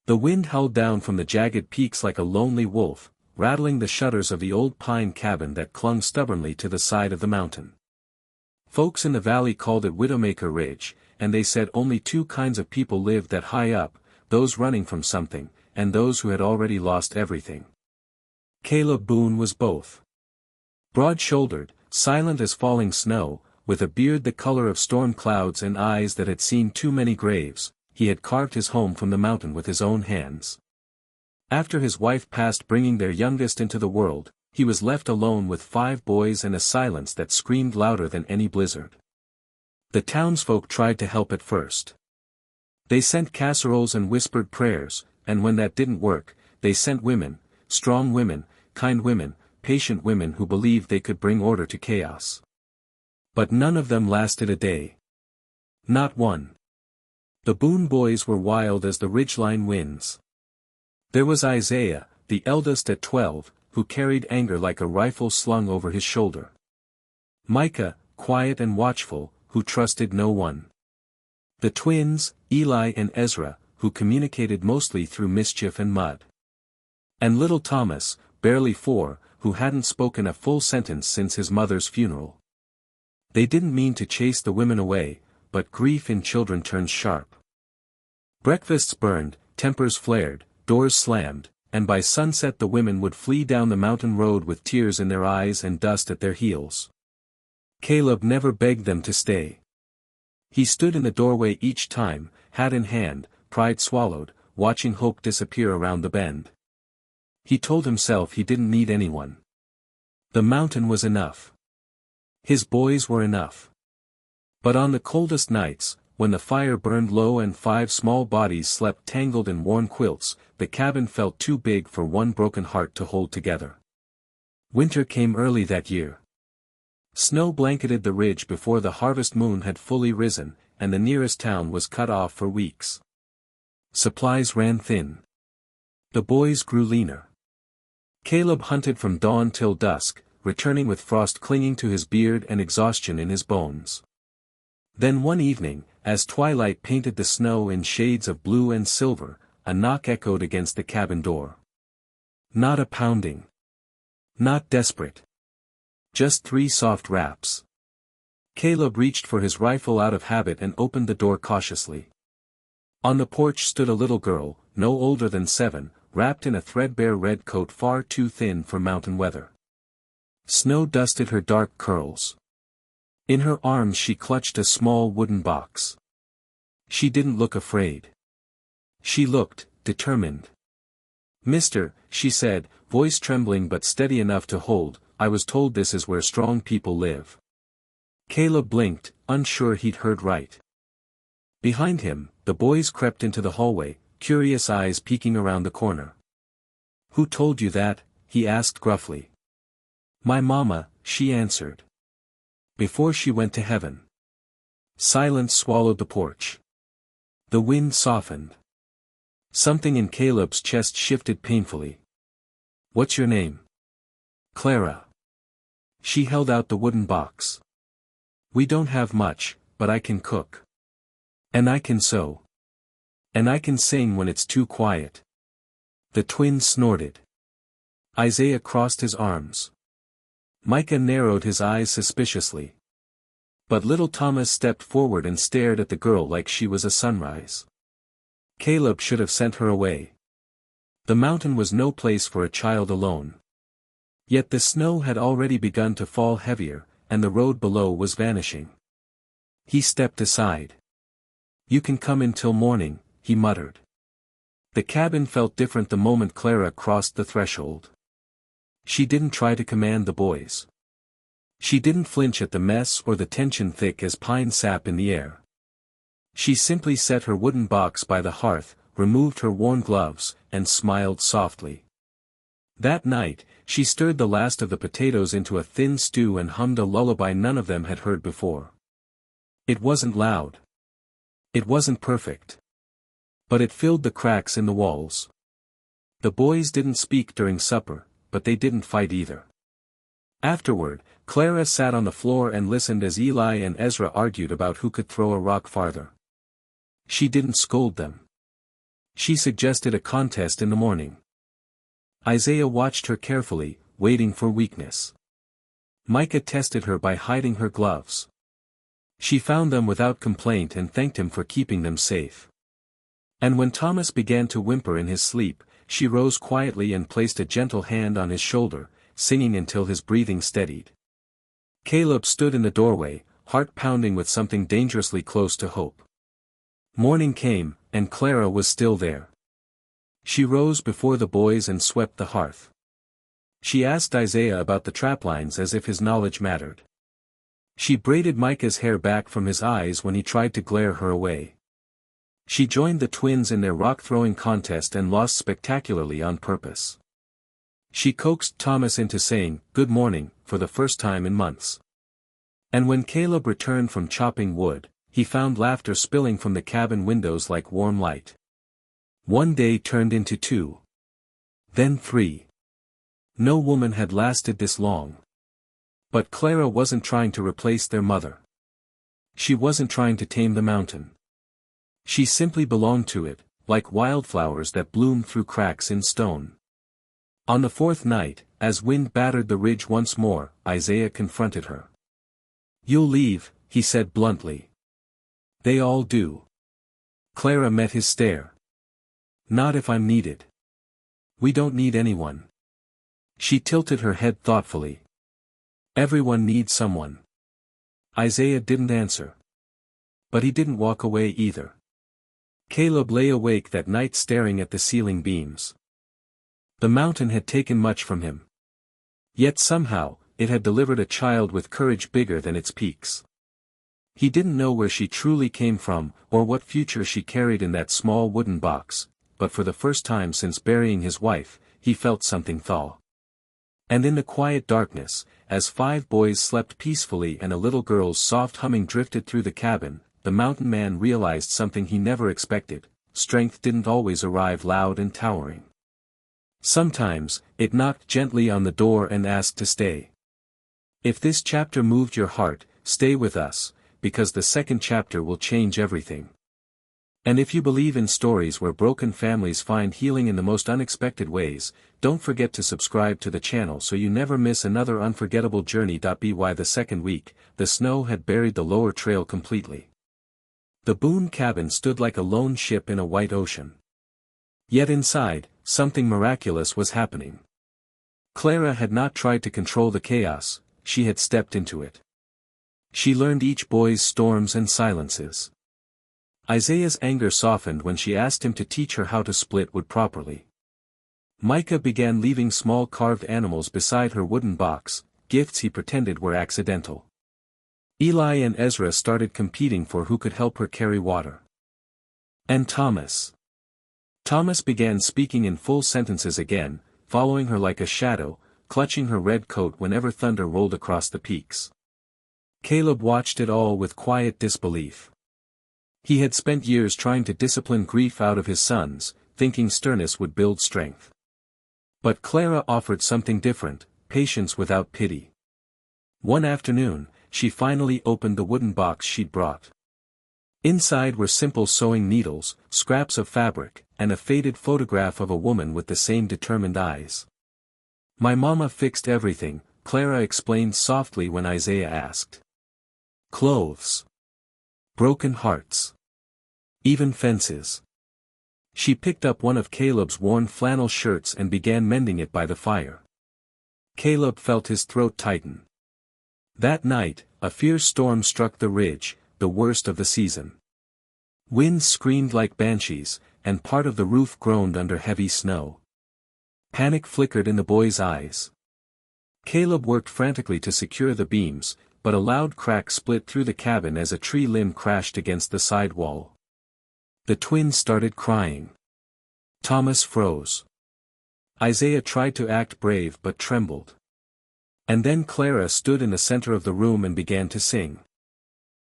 The wind howled down from the jagged peaks like a lonely wolf, rattling the shutters of the old pine cabin that clung stubbornly to the side of the mountain. Folks in the valley called it Widowmaker Ridge, and they said only two kinds of people lived that high up, those running from something, and those who had already lost everything. Caleb Boone was both. Broad-shouldered, silent as falling snow, with a beard the color of storm clouds and eyes that had seen too many graves, he had carved his home from the mountain with his own hands. After his wife passed bringing their youngest into the world, he was left alone with 5 boys and a silence that screamed louder than any blizzard. The townsfolk tried to help at first. They sent casseroles and whispered prayers, and when that didn't work, they sent women, strong women, kind women, patient women who believed they could bring order to chaos. But none of them lasted a day. Not one. The Boone boys were wild as the ridgeline winds. There was Isaiah, the eldest at 12, who carried anger like a rifle slung over his shoulder. Micah, quiet and watchful, who trusted no one. The twins, Eli and Ezra, who communicated mostly through mischief and mud. And little Thomas, barely 4, who hadn't spoken a full sentence since his mother's funeral. They didn't mean to chase the women away, but grief in children turns sharp. Breakfasts burned, tempers flared, doors slammed, and by sunset the women would flee down the mountain road with tears in their eyes and dust at their heels. Caleb never begged them to stay. He stood in the doorway each time, hat in hand, pride swallowed, watching hope disappear around the bend. He told himself he didn't need anyone. The mountain was enough. His boys were enough. But on the coldest nights, when the fire burned low and 5 small bodies slept tangled in worn quilts, the cabin felt too big for one broken heart to hold together. Winter came early that year. Snow blanketed the ridge before the harvest moon had fully risen, and the nearest town was cut off for weeks. Supplies ran thin. The boys grew leaner. Caleb hunted from dawn till dusk, returning with frost clinging to his beard and exhaustion in his bones. Then one evening, as twilight painted the snow in shades of blue and silver, a knock echoed against the cabin door. Not a pounding. Not desperate. Just 3 soft raps. Caleb reached for his rifle out of habit and opened the door cautiously. On the porch stood a little girl, no older than 7, wrapped in a threadbare red coat far too thin for mountain weather. Snow dusted her dark curls. In her arms she clutched a small wooden box. She didn't look afraid. She looked determined. "Mister," she said, voice trembling but steady enough to hold, "I was told this is where strong people live." Caleb blinked, unsure he'd heard right. Behind him, the boys crept into the hallway, curious eyes peeking around the corner. "Who told you that?" he asked gruffly. "My mama," she answered. "Before she went to heaven." Silence swallowed the porch. The wind softened. Something in Caleb's chest shifted painfully. "What's your name?" "Clara." She held out the wooden box. "We don't have much, but I can cook. And I can sew. And I can sing when it's too quiet." The twins snorted. Isaiah crossed his arms. Micah narrowed his eyes suspiciously. But little Thomas stepped forward and stared at the girl like she was a sunrise. Caleb should have sent her away. The mountain was no place for a child alone. Yet the snow had already begun to fall heavier, and the road below was vanishing. He stepped aside. "You can come in till morning," he muttered. The cabin felt different the moment Clara crossed the threshold. She didn't try to command the boys. She didn't flinch at the mess or the tension thick as pine sap in the air. She simply set her wooden box by the hearth, removed her worn gloves, and smiled softly. That night, she stirred the last of the potatoes into a thin stew and hummed a lullaby none of them had heard before. It wasn't loud. It wasn't perfect. But it filled the cracks in the walls. The boys didn't speak during supper, but they didn't fight either. Afterward, Clara sat on the floor and listened as Eli and Ezra argued about who could throw a rock farther. She didn't scold them. She suggested a contest in the morning. Isaiah watched her carefully, waiting for weakness. Micah tested her by hiding her gloves. She found them without complaint and thanked him for keeping them safe. And when Thomas began to whimper in his sleep, she rose quietly and placed a gentle hand on his shoulder, singing until his breathing steadied. Caleb stood in the doorway, heart pounding with something dangerously close to hope. Morning came, and Clara was still there. She rose before the boys and swept the hearth. She asked Isaiah about the traplines as if his knowledge mattered. She braided Micah's hair back from his eyes when he tried to glare her away. She joined the twins in their rock-throwing contest and lost spectacularly on purpose. She coaxed Thomas into saying, "Good morning," for the first time in months. And when Caleb returned from chopping wood, he found laughter spilling from the cabin windows like warm light. One day turned into 2. Then 3. No woman had lasted this long. But Clara wasn't trying to replace their mother. She wasn't trying to tame the mountain. She simply belonged to it, like wildflowers that bloom through cracks in stone. On the 4th night, as wind battered the ridge once more, Isaiah confronted her. "You'll leave," he said bluntly. "They all do." Clara met his stare. "Not if I'm needed." "We don't need anyone." She tilted her head thoughtfully. "Everyone needs someone." Isaiah didn't answer. But he didn't walk away either. Caleb lay awake that night staring at the ceiling beams. The mountain had taken much from him. Yet somehow, it had delivered a child with courage bigger than its peaks. He didn't know where she truly came from, or what future she carried in that small wooden box, but for the first time since burying his wife, he felt something thaw. And in the quiet darkness, as 5 boys slept peacefully and a little girl's soft humming drifted through the cabin, the mountain man realized something he never expected: strength didn't always arrive loud and towering. Sometimes, it knocked gently on the door and asked to stay. If this chapter moved your heart, stay with us, because the second chapter will change everything. And if you believe in stories where broken families find healing in the most unexpected ways, don't forget to subscribe to the channel so you never miss another unforgettable journey. By the second week, the snow had buried the lower trail completely. The Boone cabin stood like a lone ship in a white ocean. Yet inside, something miraculous was happening. Clara had not tried to control the chaos, she had stepped into it. She learned each boy's storms and silences. Isaiah's anger softened when she asked him to teach her how to split wood properly. Micah began leaving small carved animals beside her wooden box, gifts he pretended were accidental. Eli and Ezra started competing for who could help her carry water. And Thomas began speaking in full sentences again, following her like a shadow, clutching her red coat whenever thunder rolled across the peaks. Caleb watched it all with quiet disbelief. He had spent years trying to discipline grief out of his sons, thinking sternness would build strength. But Clara offered something different: patience without pity. One afternoon, she finally opened the wooden box she'd brought. Inside were simple sewing needles, scraps of fabric, and a faded photograph of a woman with the same determined eyes. "My mama fixed everything," Clara explained softly when Isaiah asked. "Clothes. Broken hearts. Even fences." She picked up one of Caleb's worn flannel shirts and began mending it by the fire. Caleb felt his throat tighten. That night, a fierce storm struck the ridge, the worst of the season. Winds screamed like banshees, and part of the roof groaned under heavy snow. Panic flickered in the boy's eyes. Caleb worked frantically to secure the beams, but a loud crack split through the cabin as a tree limb crashed against the side wall. The twins started crying. Thomas froze. Isaiah tried to act brave but trembled. And then Clara stood in the center of the room and began to sing.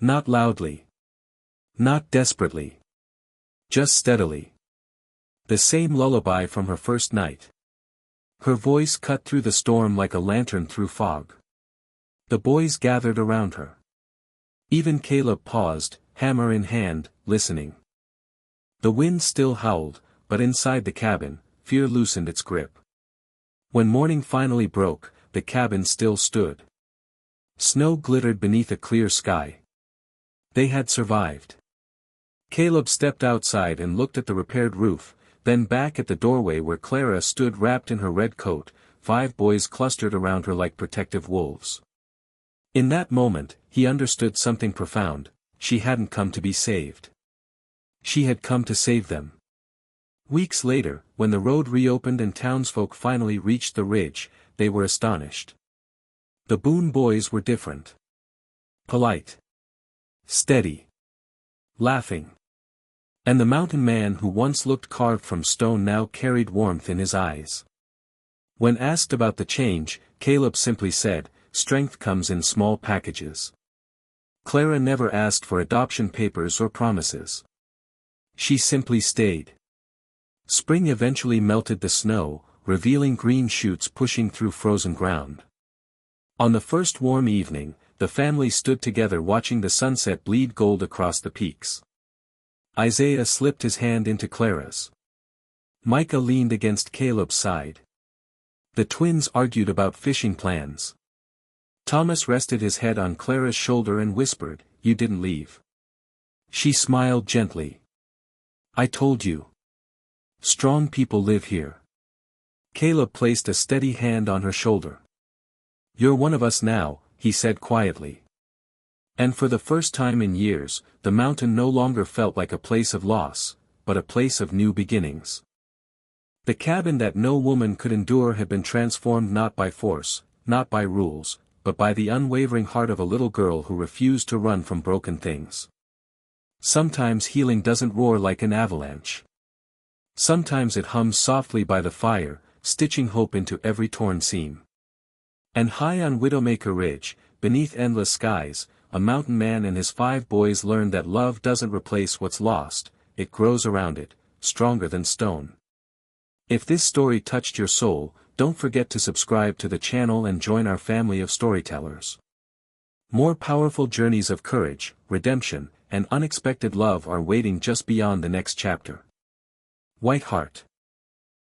Not loudly. Not desperately. Just steadily. The same lullaby from her first night. Her voice cut through the storm like a lantern through fog. The boys gathered around her. Even Caleb paused, hammer in hand, listening. The wind still howled, but inside the cabin, fear loosened its grip. When morning finally broke, the cabin still stood. Snow glittered beneath a clear sky. They had survived. Caleb stepped outside and looked at the repaired roof, then back at the doorway where Clara stood wrapped in her red coat, 5 boys clustered around her like protective wolves. In that moment, he understood something profound: she hadn't come to be saved. She had come to save them. Weeks later, when the road reopened and townsfolk finally reached the ridge, they were astonished. The Boone boys were different. Polite. Steady. Laughing. And the mountain man who once looked carved from stone now carried warmth in his eyes. When asked about the change, Caleb simply said, "Strength comes in small packages." Clara never asked for adoption papers or promises. She simply stayed. Spring eventually melted the snow, revealing green shoots pushing through frozen ground. On the first warm evening, the family stood together watching the sunset bleed gold across the peaks. Isaiah slipped his hand into Clara's. Micah leaned against Caleb's side. The twins argued about fishing plans. Thomas rested his head on Clara's shoulder and whispered, "You didn't leave." She smiled gently. "I told you. Strong people live here." Caleb placed a steady hand on her shoulder. "You're one of us now," he said quietly. And for the first time in years, the mountain no longer felt like a place of loss, but a place of new beginnings. The cabin that no woman could endure had been transformed not by force, not by rules, but by the unwavering heart of a little girl who refused to run from broken things. Sometimes healing doesn't roar like an avalanche. Sometimes it hums softly by the fire, stitching hope into every torn seam. And high on Widowmaker Ridge, beneath endless skies, a mountain man and his 5 boys learned that love doesn't replace what's lost, it grows around it, stronger than stone. If this story touched your soul, don't forget to subscribe to the channel and join our family of storytellers. More powerful journeys of courage, redemption, and unexpected love are waiting just beyond the next chapter. White Heart.